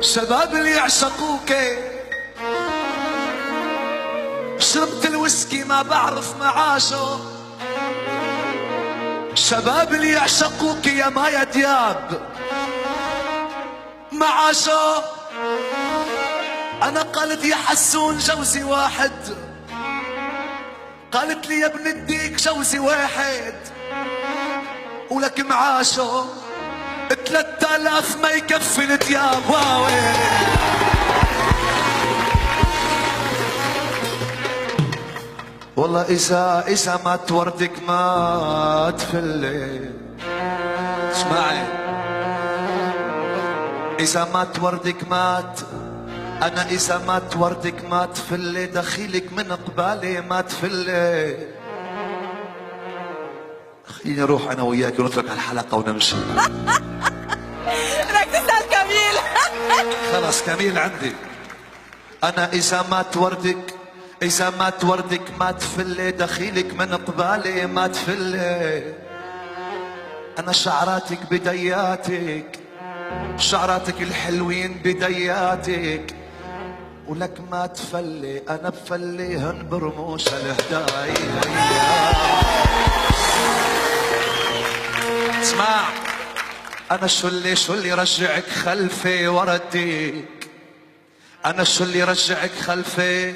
شباب اللي يعشقوك شربت الويسكي ما بعرف معاشه. شباب اللي يعشقوك يا مايا دياب معاشه. انا قالت يا حسون جوزي واحد، قالت لي يا ابن الديك جوزي واحد ولك معاشه 3000 ما يكفي الدياب. واوي والله إذا ما توردك ما تفلي. اسمعي، إذا ما توردك مات، أنا إذا ما توردك ما تفلي، دخيلك من قبالي ما تفلي. خليني أروح أنا وياك ونترك الحلقة ونمشي. بدك تسأل كميل. خلاص كميل عندي. أنا إذا ما توردك، إذا ما توردك ما تفلي، دخيلك من قبالي ما تفلي. أنا شعراتك بدياتك، شعراتك الحلوين بدياتك ولك ما تفلي. أنا بفليهن برموش الهدايا. اسمع، أنا شو اللي رجعك خلفي ورديك. أنا شو اللي رجعك خلفي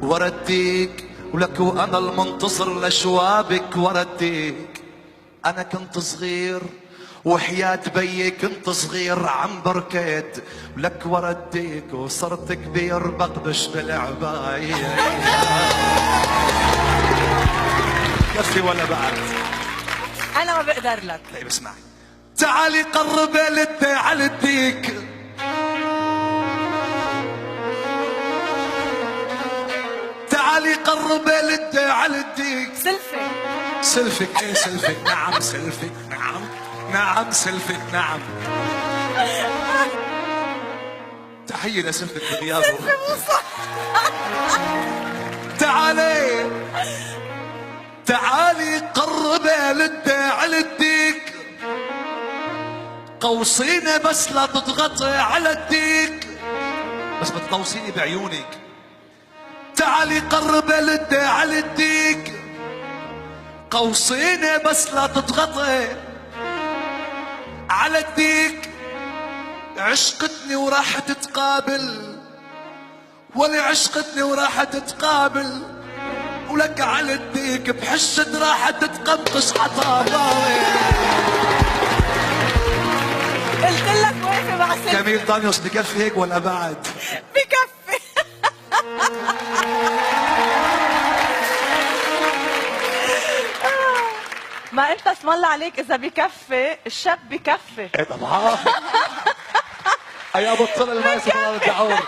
ورديك ولك وأنا المنتصر لشوابك ورديك. أنا كنت صغير وحياة بيي كنت صغير عم بركض ولك ورديك وصرت كبير بقبش بالعباية. كفي ولا بعد؟ أنا ما بقدر لك. طيب اسمعي، تعالي قربي تعال اديك. تعالي قربي تعال اديك. سلفك سلفك ايه سلفك؟ نعم سلفك، نعم نعم سلفك، نعم. تحية لسلفك بغيابه. تعالي تعالي قربي تعال اديك. قوصيني بس لا تضغطي على الديك، بس بتقوصيني بعيونك. تعالي قربي تعال اديك. قوصيني بس لا تضغطي على الديك. عشقتني وراح تتقابل، ولا عشقتني وراح تتقابل ولك على الديك بحشة راح تتقمقش حطاباوي. قلت لك وقفي مع سلفك. جميل دانيوس، بكفي هيك ولا بعد؟ بكفي. ما انت اسم الله عليك، اذا بكفي الشاب بكفي. ايه طبعا. ايا بطل الماء سبحان الله.